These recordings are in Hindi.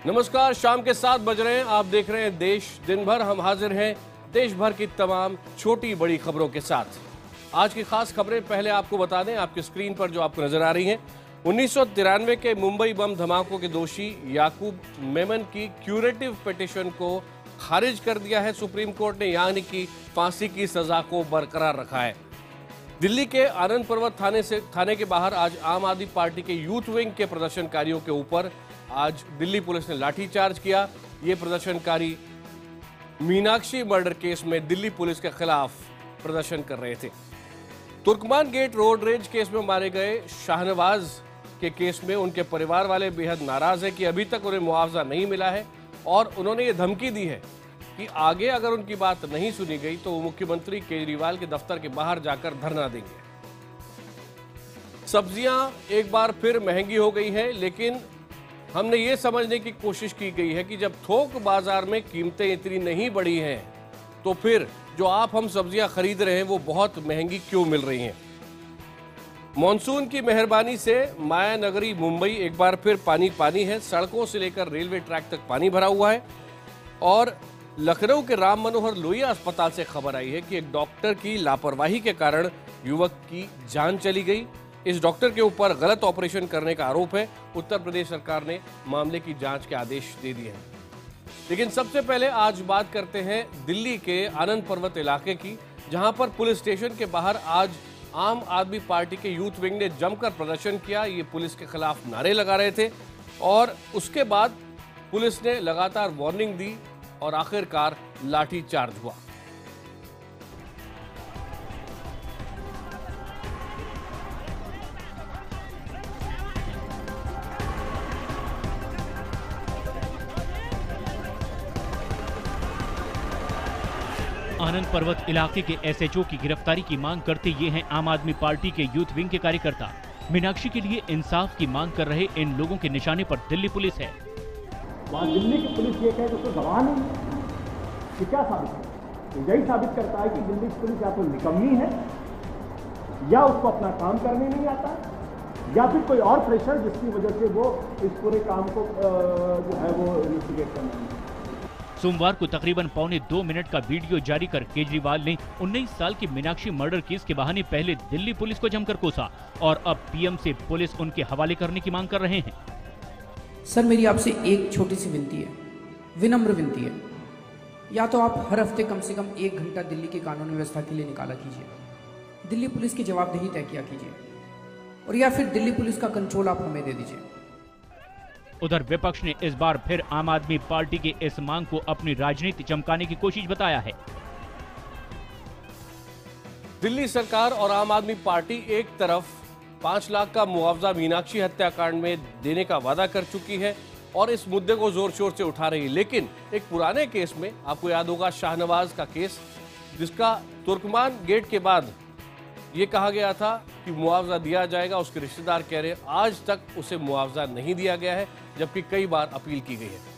नमस्कार, शाम के 7 बज रहे हैं। आप देख रहे हैं देश दिन भर। हम हाजिर हैं देश भर की तमाम छोटी बड़ी खबरों के साथ। आज की खास खबरें पहले आपको बता दें, आपकी स्क्रीन पर जो आपको नजर आ रही हैं। 1993 के मुंबई बम धमाकों के दोषी याकूब मेमन की क्यूरेटिव पिटीशन को खारिज कर दिया है सुप्रीम कोर्ट ने, यानी कि फांसी की सजा को बरकरार रखा है। दिल्ली के आनंद पर्वत थाने के बाहर आज आम आदमी पार्टी के यूथ विंग के प्रदर्शनकारियों के ऊपर आज दिल्ली पुलिस ने लाठीचार्ज किया। ये प्रदर्शनकारी मीनाक्षी मर्डर केस में दिल्ली पुलिस के खिलाफ प्रदर्शन कर रहे थे। Turkman Gate road rage case में मारे गए शाहनवाज के केस में उनके परिवार वाले बेहद नाराज हैं कि अभी तक उन्हें मुआवजा नहीं मिला है और उन्होंने ये धमकी दी है कि आगे अगर उनकी बात नहीं सुनी गई तो वो मुख्यमंत्री केजरीवाल के दफ्तर के बाहर जाकर धरना देंगे। सब्जियां एक बार फिर महंगी हो गई हैं, लेकिन हमने ये समझने की कोशिश की गई है कि जब थोक बाजार में कीमतें इतनी नहीं बढ़ी हैं तो फिर जो हम सब्जियां खरीद रहे हैं वो बहुत महंगी क्यों मिल रही हैं। मॉनसून की मेहरबानी से माया नगरी मुंबई एक बार फिर पानी पानी है। सड़कों से लेकर रेलवे ट्रैक तक पानी भरा हुआ है। और लखनऊ के राम मनोहर लोहिया अस्पताल से खबर आई है कि एक डॉक्टर की लापरवाही के कारण युवक की जान चली गई। इस डॉक्टर के ऊपर गलत ऑपरेशन करने का आरोप है। उत्तर प्रदेश सरकार ने मामले की जांच के आदेश दे दिए हैं। लेकिन सबसे पहले आज बात करते हैं दिल्ली के आनंद पर्वत इलाके की, जहां पर पुलिस स्टेशन के बाहर आज आम आदमी पार्टी के यूथ विंग ने जमकर प्रदर्शन किया। ये पुलिस के खिलाफ नारे लगा रहे थे और उसके बाद पुलिस ने लगातार वार्निंग दी और आखिरकार लाठीचार्ज हुआ। आनंद पर्वत इलाके के एसएचओ की गिरफ्तारी की मांग करते ये हैं आम आदमी पार्टी के यूथ विंग के कार्यकर्ता। मीनाक्षी के लिए इंसाफ की मांग कर रहे इन लोगों के निशाने पर दिल्ली पुलिस है। वहाँ दिल्ली की पुलिस ये कहे कि उसको गवाह नहीं, ये क्या साबित करता है? यही साबित करता है कि दिल्ली की पुलिस या तो निकम्मी है या उसको अपना काम करने नहीं आता या फिर कोई और प्रेशर जिसकी वजह से वो इस पूरे काम को जो है वो इन्वेस्टिगेट करना नहीं। सोमवार को तकरीबन 1.25 मिनट का वीडियो जारी कर केजरीवाल ने 19 साल की मीनाक्षी मर्डर केस के बहाने पहले दिल्ली पुलिस को जमकर कोसा और अब पीएम से पुलिस उनके हवाले करने की मांग कर रहे हैं। सर, मेरी आपसे एक छोटी सी विनती है, विनम्र विनती है, या तो आप हर हफ्ते कम से कम 1 घंटा दिल्ली की कानून व्यवस्था के लिए निकाला कीजिए, दिल्ली पुलिस की जवाबदेही तय किया कीजिए, और या फिर दिल्ली पुलिस का कंट्रोल आप हमें दे दीजिए। उधर विपक्ष ने इस बार फिर आम आदमी पार्टी की इस मांग को अपनी राजनीति चमकाने की कोशिश बताया है। दिल्ली सरकार और आम आदमी पार्टी एक तरफ 5 लाख का मुआवजा मीनाक्षी हत्याकांड में देने का वादा कर चुकी है और इस मुद्दे को जोर शोर से उठा रही है, लेकिन एक पुराने केस में, आपको याद होगा शाहनवाज का केस, जिसका तुर्कमान गेट के बाद ये कहा गया था कि मुआवजा दिया जाएगा, उसके रिश्तेदार कह रहे आज तक उसे मुआवजा नहीं दिया गया है, जबकि कई बार अपील की गई है।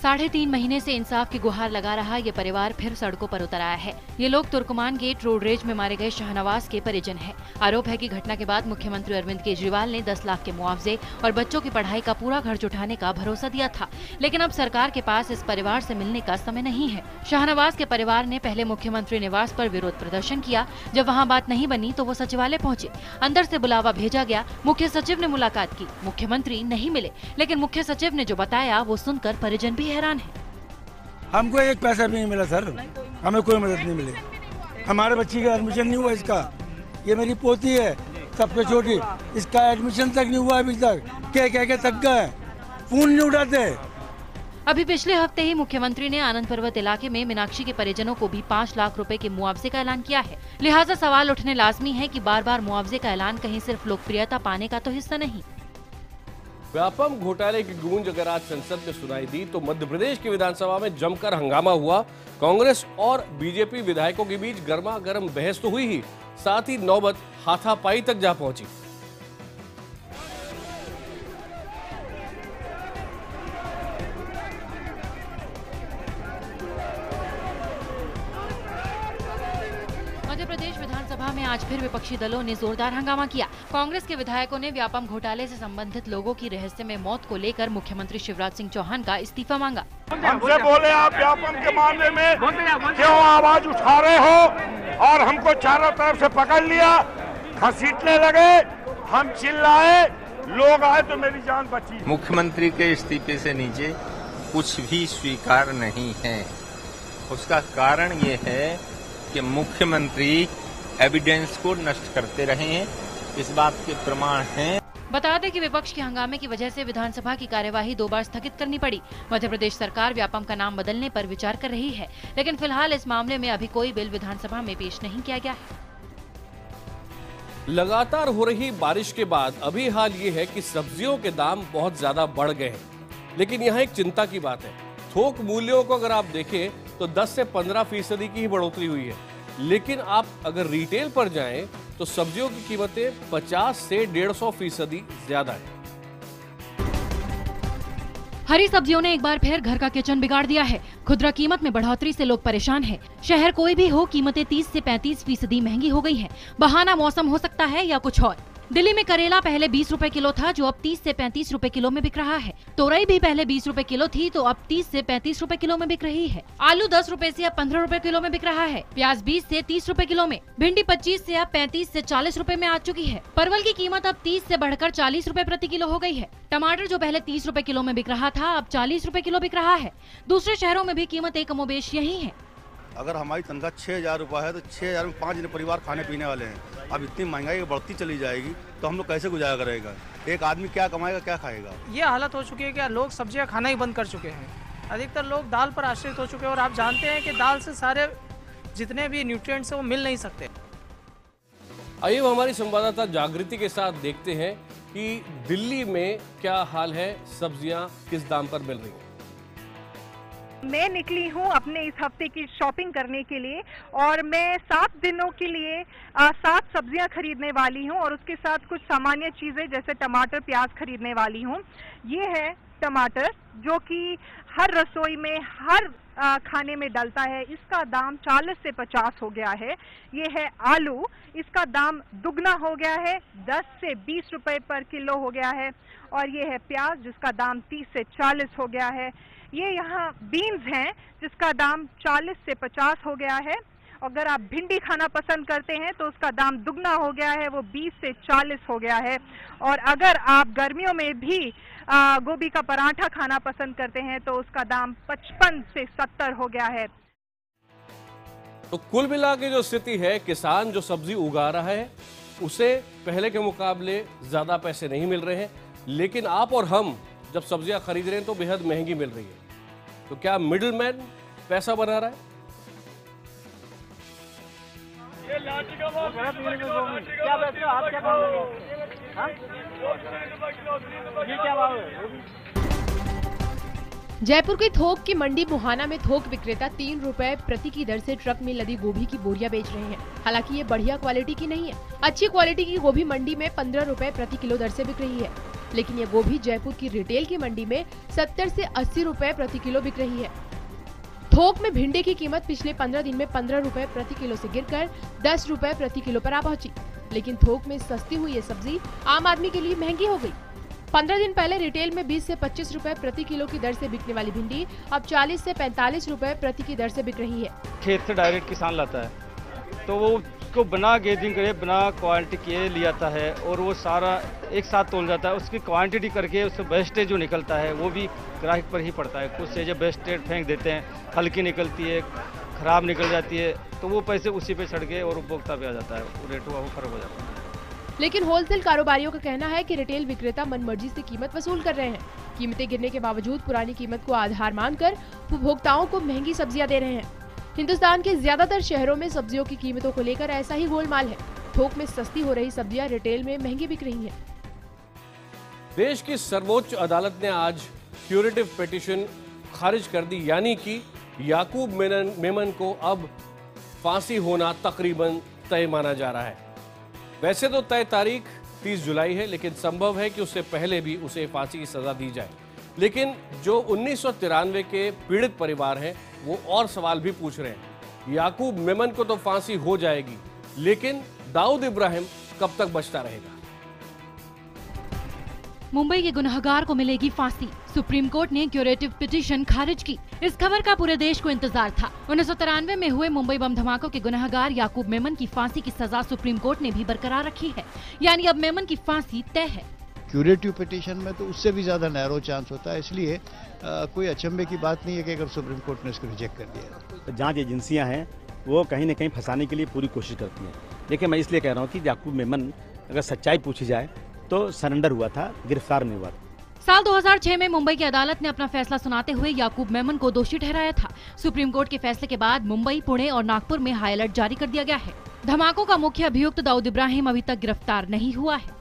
3.5 महीने से इंसाफ की गुहार लगा रहा ये परिवार फिर सड़कों पर उतर आया है। ये लोग तुर्कमान गेट रोड रेज में मारे गए शाहनवाज के परिजन हैं। आरोप है कि घटना के बाद मुख्यमंत्री अरविंद केजरीवाल ने 10 लाख के मुआवजे और बच्चों की पढ़ाई का पूरा खर्च उठाने का भरोसा दिया था, लेकिन अब सरकार के पास इस परिवार से मिलने का समय नहीं है। शाहनवाज के परिवार ने पहले मुख्यमंत्री निवास पर विरोध प्रदर्शन किया। जब वहाँ बात नहीं बनी तो वो सचिवालय पहुँचे। अंदर से बुलावा भेजा गया। मुख्य सचिव ने मुलाकात की, मुख्यमंत्री नहीं मिले, लेकिन मुख्य सचिव ने जो बताया वो सुनकर परिजन भी हैरान है। हमको एक पैसा भी नहीं मिला सर, हमें कोई मदद नहीं मिली। हमारे बच्ची का एडमिशन नहीं हुआ, इसका, ये मेरी पोती है सबसे छोटी, इसका एडमिशन तक नहीं हुआ अभी तक। कह के थक गए, फोन नहीं उठाते। अभी पिछले हफ्ते ही मुख्यमंत्री ने आनंद पर्वत इलाके में मीनाक्षी के परिजनों को भी 5 लाख रुपए के मुआवजे का ऐलान किया है। लिहाजा सवाल उठने लाजमी है कि बार बार मुआवजे का ऐलान कहीं सिर्फ लोकप्रियता पाने का तो हिस्सा नहीं। व्यापम घोटाले की गूंज अगर आज संसद में सुनाई दी तो मध्य प्रदेश की विधानसभा में जमकर हंगामा हुआ। कांग्रेस और बीजेपी विधायकों के बीच गर्मा गर्म बहस तो हुई ही, साथ ही नौबत हाथापाई तक जा पहुंची। मध्य प्रदेश विधानसभा विधानसभा में आज फिर विपक्षी दलों ने जोरदार हंगामा किया। कांग्रेस के विधायकों ने व्यापम घोटाले से संबंधित लोगों की रहस्यमय मौत को लेकर मुख्यमंत्री शिवराज सिंह चौहान का इस्तीफा मांगा। हमसे बोले आप व्यापम के मामले में क्यों आवाज उठा रहे हो, और हमको चारों तरफ से पकड़ लिया, घसीटने लगे, हम चिल्लाए, लोग आए तो मेरी जान बची। मुख्यमंत्री के इस्तीफे से नीचे कुछ भी स्वीकार नहीं है। उसका कारण ये है कि मुख्यमंत्री एविडेंस को नष्ट करते रहे हैं, इस बात के प्रमाण हैं। बता दें कि विपक्ष के हंगामे की वजह से विधानसभा की कार्यवाही 2 बार स्थगित करनी पड़ी। मध्य प्रदेश सरकार व्यापम का नाम बदलने पर विचार कर रही है, लेकिन फिलहाल इस मामले में अभी कोई बिल विधानसभा में पेश नहीं किया गया है। लगातार हो रही बारिश के बाद अभी हाल ये है कि सब्जियों के दाम बहुत ज्यादा बढ़ गए हैं, लेकिन यहाँ एक चिंता की बात है। थोक मूल्यों को अगर आप देखें तो 10 से 15% की ही बढ़ोतरी हुई है, लेकिन आप अगर रिटेल पर जाएं तो सब्जियों की कीमतें 50 से 150% ज्यादा है। हरी सब्जियों ने एक बार फिर घर का किचन बिगाड़ दिया है। खुदरा कीमत में बढ़ोतरी से लोग परेशान हैं। शहर कोई भी हो, कीमतें 30 से 35% महंगी हो गई हैं। बहाना मौसम हो सकता है या कुछ और। दिल्ली में करेला पहले 20 रुपए किलो था, जो अब 30 से 35 रुपए किलो में बिक रहा है। तोरई भी पहले 20 रुपए किलो थी, तो अब 30 से 35 रुपए किलो में बिक रही है। आलू 10 रुपए से अब 15 रुपए किलो में बिक रहा है। प्याज 20 से 30 रुपए किलो में, भिंडी 25 से अब 35 से 40 रुपए में आ चुकी है। परवल की कीमत अब 30 से बढ़कर 40 रुपए प्रति किलो हो गई है। टमाटर जो पहले 30 रुपए किलो में बिक रहा था, अब 40 रुपए किलो बिक रहा है। दूसरे शहरों में भी कीमतें कमोबेश यही है। अगर हमारी तनख्वाह 6,000 रुपये है तो 6,000 में 5 जने परिवार खाने पीने वाले हैं। अब इतनी महंगाई बढ़ती चली जाएगी तो हम लोग कैसे गुजारा करेगा? एक आदमी क्या कमाएगा, क्या खाएगा? ये हालत हो चुकी है कि लोग सब्जियां खाना ही बंद कर चुके हैं। अधिकतर लोग दाल पर आश्रित हो चुके हैं, और आप जानते हैं कि दाल से सारे जितने भी न्यूट्रिएंट्स हैं वो मिल नहीं सकते। आइए हमारी संवाददाता जागृति के साथ देखते हैं कि दिल्ली में क्या हाल है, सब्जियां किस दाम पर मिल रही हैं। मैं निकली हूँ अपने इस हफ्ते की शॉपिंग करने के लिए, और मैं 7 दिनों के लिए 7 सब्जियां खरीदने वाली हूँ, और उसके साथ कुछ सामान्य चीजें जैसे टमाटर, प्याज खरीदने वाली हूँ। ये है टमाटर, जो कि हर रसोई में, हर खाने में डलता है। इसका दाम 40 से 50 हो गया है। ये है आलू, इसका दाम दुगना हो गया है, 10 से 20 रुपए पर किलो हो गया है। और ये है प्याज, जिसका दाम 30 से 40 हो गया है। ये यहाँ बीन्स हैं, जिसका दाम 40 से 50 हो गया है। अगर आप भिंडी खाना पसंद करते हैं तो उसका दाम दुगना हो गया है, वो 20 से 40 हो गया है। और अगर आप गर्मियों में भी गोभी का पराठा खाना पसंद करते हैं तो उसका दाम 55 से 70 हो गया है। तो कुल मिला के जो स्थिति है, किसान जो सब्जी उगा रहा है उसे पहले के मुकाबले ज्यादा पैसे नहीं मिल रहे हैं, लेकिन आप और हम जब सब्जियां खरीद रहे हैं तो बेहद महंगी मिल रही है। तो क्या मिडिलमैन पैसा बना रहा है? जयपुर की थोक की मंडी मुहाना में थोक विक्रेता 3 रुपए प्रति की दर से ट्रक में लदी गोभी की बोरियां बेच रहे हैं। हालांकि ये बढ़िया क्वालिटी की नहीं है। अच्छी क्वालिटी की गोभी मंडी में 15 रुपए प्रति किलो दर से बिक रही है, लेकिन ये गोभी जयपुर की रिटेल की मंडी में 70 से 80 रुपए प्रति किलो बिक रही है। थोक में भिंडी की कीमत पिछले 15 दिन में 15 रुपए प्रति किलो से गिरकर 10 रुपए प्रति किलो पर आ पहुंची, लेकिन थोक में सस्ती हुई ये सब्जी आम आदमी के लिए महंगी हो गई। 15 दिन पहले रिटेल में 20 से 25 रुपए प्रति किलो की दर से बिकने वाली भिंडी अब 40 से 45 रुपए प्रति की दर से बिक रही है। खेत से डायरेक्ट किसान लाता है तो वो उसको बिना गेजिंग करे, बिना क्वांटिटी के ले आता है, और वो सारा एक साथ तोल जाता है। उसकी क्वांटिटी करके उससे वेस्टेज जो निकलता है वो भी ग्राहक पर ही पड़ता है। कुछ से जब वेस्टेज फेंक देते हैं, हल्की निकलती है, खराब निकल जाती है, तो वो पैसे उसी पे चढ़ के और उपभोक्ता पे आ जाता है, वो रेट वो फर्क हो जाता है। लेकिन होलसेल कारोबारियों का कहना है कि रिटेल विक्रेता मनमर्जी से कीमत वसूल कर रहे हैं। कीमतें गिरने के बावजूद पुरानी कीमत को आधार मानकर उपभोक्ताओं को महंगी सब्जियां दे रहे हैं। हिंदुस्तान के ज्यादातर शहरों में सब्जियों की कीमतों को लेकर ऐसा ही गोलमाल है। थोक में सस्ती हो रही सब्जियां रिटेल में महंगी बिक रही हैं। देश की सर्वोच्च अदालत ने आज क्यूरेटिव पिटीशन खारिज कर दी, यानी कि याकूब मेमन को अब फांसी होना तकरीबन तय माना जा रहा है। वैसे तो तय तारीख 30 जुलाई है, लेकिन संभव है कि उससे पहले भी उसे फांसी की सजा दी जाए। लेकिन जो 1993 के पीड़ित परिवार हैं वो और सवाल भी पूछ रहे हैं। याकूब मेमन को तो फांसी हो जाएगी, लेकिन दाऊद इब्राहिम कब तक बचता रहेगा? मुंबई के गुनहगार को मिलेगी फांसी, सुप्रीम कोर्ट ने क्यूरेटिव पिटीशन खारिज की। इस खबर का पूरे देश को इंतजार था। 1993 में हुए मुंबई बम धमाकों के गुनहगार याकूब मेमन की फांसी की सजा सुप्रीम कोर्ट ने भी बरकरार रखी है, यानी अब मेमन की फांसी तय है। क्यूरेटिव पिटीशन में तो उससे भी ज्यादा नैरो चांस होता है, इसलिए कोई अचंभे की बात नहीं है कि अगर सुप्रीम कोर्ट ने इसको रिजेक्ट कर दिया। तो जांच एजेंसियां हैं वो कहीं न कहीं फंसाने के लिए पूरी कोशिश करती हैं। देखिए, मैं इसलिए कह रहा हूँ कि याकूब मेमन अगर सच्चाई पूछी जाए तो सरेंडर हुआ था, गिरफ्तार नहीं हुआ था। साल 2006 में मुंबई की अदालत ने अपना फैसला सुनाते हुए याकूब मेमन को दोषी ठहराया था। सुप्रीम कोर्ट के फैसले के बाद मुंबई, पुणे और नागपुर में हाई अलर्ट जारी कर दिया गया है। धमाकों का मुख्य अभियुक्त दाऊद इब्राहिम अभी तक गिरफ्तार नहीं हुआ है।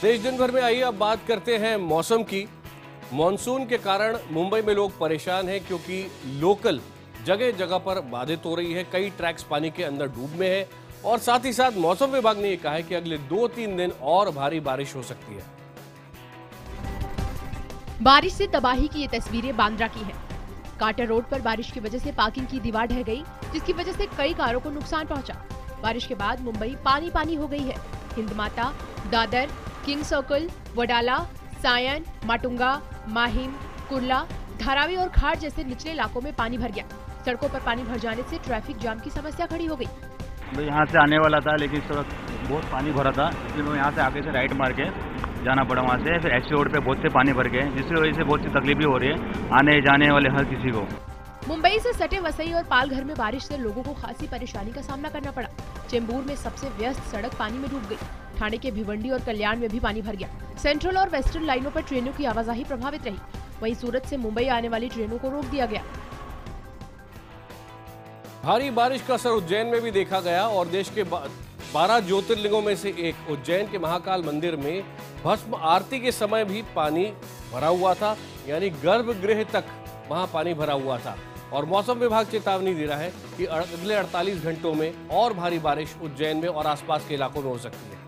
देश दिन भर में आइए अब बात करते हैं मौसम की। मॉनसून के कारण मुंबई में लोग परेशान हैं क्योंकि लोकल जगह जगह पर बाधित हो रही है। कई ट्रैक्स पानी के अंदर डूब में है और साथ ही साथ मौसम विभाग ने यह कहा है कि अगले 2-3 दिन और भारी बारिश हो सकती है। बारिश से तबाही की ये तस्वीरें बांद्रा की हैं। कार्टर रोड पर बारिश की वजह से पार्किंग की दीवार ढह गई, जिसकी वजह से कई कारों को नुकसान पहुंचा। बारिश के बाद मुंबई पानी पानी हो गई है। हिंदमाता, दादर, किंग सर्कल, वडाला, सायन, माटुंगा, माहिम, कुर्ला, धारावी और खाड़ जैसे निचले इलाकों में पानी भर गया। सड़कों पर पानी भर जाने से ट्रैफिक जाम की समस्या खड़ी हो गई। यहाँ से आने वाला था लेकिन इस वक्त बहुत पानी भरा था, इसलिए यहाँ से आगे से राइट मार के जाना पड़ा वहाँ से। फिर एच रोड पे बहुत से पानी भर गए, जिसकी वजह से बहुत सी तकलीफ भी हो रही है आने जाने वाले हर किसी को। मुंबई से सटे वसई और पालघर में बारिश से लोगों को खासी परेशानी का सामना करना पड़ा। चेंबूर में सबसे व्यस्त सड़क पानी में डूब गई। ठाणे के भिवंडी और कल्याण में भी पानी भर गया। सेंट्रल और वेस्टर्न लाइनों पर ट्रेनों की आवाजाही प्रभावित रही। वहीं सूरत से मुंबई आने वाली ट्रेनों को रोक दिया गया। भारी बारिश का असर उज्जैन में भी देखा गया और देश के 12 ज्योतिर्लिंगों में से एक उज्जैन के महाकाल मंदिर में भस्म आरती के समय भी पानी भरा हुआ था, यानी गर्भगृह तक वहां पानी भरा हुआ था। और मौसम विभाग चेतावनी दे रहा है कि अगले 48 घंटों में और भारी बारिश उज्जैन में और आसपास के इलाकों में हो सकती है।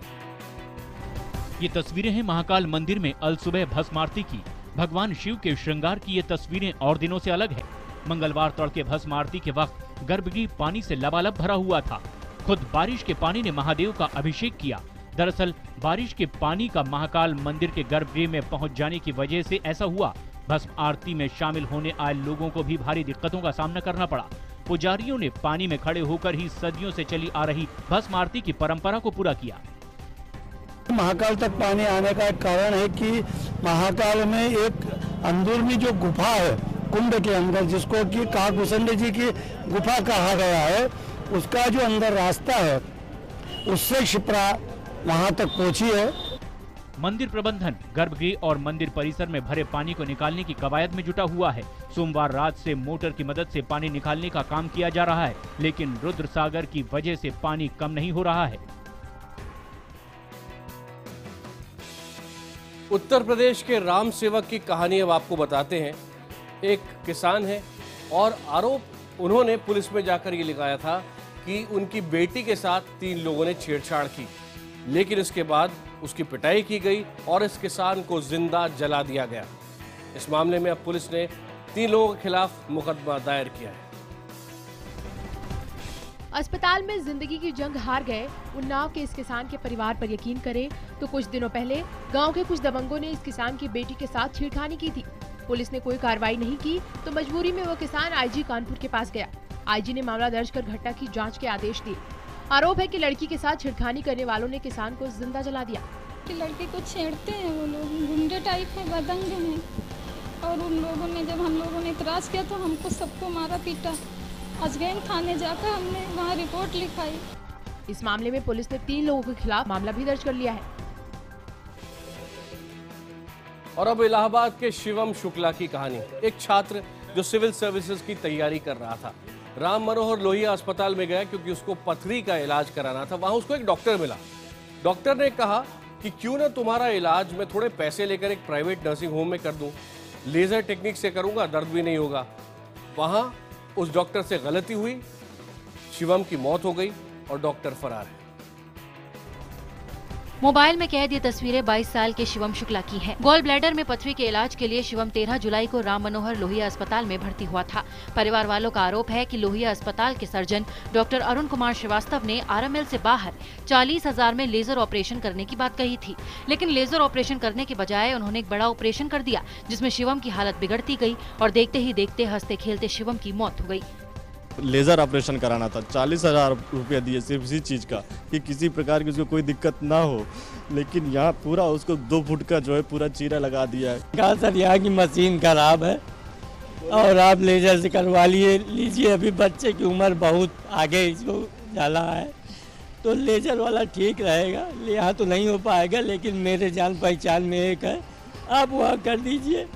ये तस्वीरें हैं महाकाल मंदिर में अल सुबह भस्म आरती की। भगवान शिव के श्रृंगार की ये तस्वीरें और दिनों से अलग है। मंगलवार तड़के भस्म आरती के वक्त गर्भगृह पानी से लबालब भरा हुआ था। खुद बारिश के पानी ने महादेव का अभिषेक किया। दरअसल बारिश के पानी का महाकाल मंदिर के गर्भगृह में पहुंच जाने की वजह से ऐसा हुआ। भस्म आरती में शामिल होने आए लोगों को भी भारी दिक्कतों का सामना करना पड़ा। पुजारियों ने पानी में खड़े होकर ही सदियों से चली आ रही भस्म आरती की परंपरा को पूरा किया। महाकाल तक पानी आने का एक कारण है कि महाकाल में एक अंदरूनी जो गुफा है कुंड के अंदर, जिसको कि काकभूषण जी की गुफा कहा गया है, उसका जो अंदर रास्ता है उससे क्षिप्रा वहां तक पहुंची है। मंदिर प्रबंधन गर्भगृह और मंदिर परिसर में भरे पानी को निकालने की कवायद में जुटा हुआ है। सोमवार रात से मोटर की मदद से पानी निकालने का काम किया जा रहा है, लेकिन रुद्र सागर की वजह से पानी कम नहीं हो रहा है। उत्तर प्रदेश के राम सेवक की कहानी अब आपको बताते हैं। एक किसान है और आरोप उन्होंने पुलिस में जाकर ये लगाया था कि उनकी बेटी के साथ 3 लोगों ने छेड़छाड़ की, लेकिन इसके बाद उसकी पिटाई की गई और इस किसान को जिंदा जला दिया गया। इस मामले में अब पुलिस ने 3 लोगों के खिलाफ मुकदमा दायर किया है। अस्पताल में जिंदगी की जंग हार गए उन्नाव के इस किसान के परिवार पर यकीन करें तो कुछ दिनों पहले गांव के कुछ दबंगों ने इस किसान की बेटी के साथ छेड़खानी की थी। पुलिस ने कोई कार्रवाई नहीं की तो मजबूरी में वो किसान आईजी कानपुर के पास गया। आईजी ने मामला दर्ज कर घटना की जांच के आदेश दिए। आरोप है कि लड़की के साथ छेड़खानी करने वालों ने किसान को जिंदा जला दिया। लड़की को छेड़ते हैं वो लोग, गुंडे टाइप में बदंग हैं, और उन लोगों ने जब हम लोगों ने इतराज किया तो हमको सबको मारा पीटा। अजगैन थाने जाकर हमने वहाँ रिपोर्ट लिखाई। इस मामले में पुलिस ने 3 लोगों के खिलाफ मामला भी दर्ज कर लिया है। और अब इलाहाबाद के शिवम शुक्ला की कहानी। एक छात्र जो सिविल सर्विसेज की तैयारी कर रहा था, राम मनोहर लोहिया अस्पताल में गया क्योंकि उसको पथरी का इलाज कराना था। वहां उसको एक डॉक्टर मिला। डॉक्टर ने कहा कि क्यों ना तुम्हारा इलाज मैं थोड़े पैसे लेकर एक प्राइवेट नर्सिंग होम में कर दूं, लेजर टेक्निक से करूंगा, दर्द भी नहीं होगा। वहां उस डॉक्टर से गलती हुई, शिवम की मौत हो गई और डॉक्टर फरार है। मोबाइल में कैद ये तस्वीरें 22 साल के शिवम शुक्ला की हैं। गॉल ब्लैडर में पथरी के इलाज के लिए शिवम 13 जुलाई को राम मनोहर लोहिया अस्पताल में भर्ती हुआ था। परिवार वालों का आरोप है कि लोहिया अस्पताल के सर्जन डॉक्टर अरुण कुमार श्रीवास्तव ने आरएमएल से बाहर 40,000 में लेजर ऑपरेशन करने की बात कही थी, लेकिन लेजर ऑपरेशन करने के बजाय उन्होंने एक बड़ा ऑपरेशन कर दिया, जिसमें शिवम की हालत बिगड़ती गई और देखते ही देखते हंसते खेलते शिवम की मौत हो गई। लेज़र ऑपरेशन कराना था, 40,000 रुपया दिए सिर्फ इसी चीज़ का कि किसी प्रकार की उसको कोई दिक्कत ना हो, लेकिन यहाँ पूरा उसको 2 फुट का जो है पूरा चीरा लगा दिया है। कहा सर यहाँ की मशीन खराब है और आप लेज़र से करवा लीजिए, अभी बच्चे की उम्र बहुत आगे इसको जाला है तो लेज़र वाला ठीक रहेगा। यहाँ तो नहीं हो पाएगा, लेकिन मेरे जान पहचान में एक है, आप वहाँ कर दीजिए।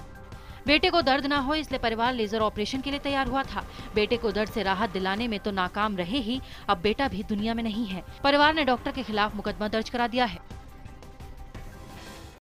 बेटे को दर्द ना हो इसलिए परिवार लेजर ऑपरेशन के लिए तैयार हुआ था। बेटे को दर्द से राहत दिलाने में तो नाकाम रहे ही, अब बेटा भी दुनिया में नहीं है। परिवार ने डॉक्टर के खिलाफ मुकदमा दर्ज करा दिया है।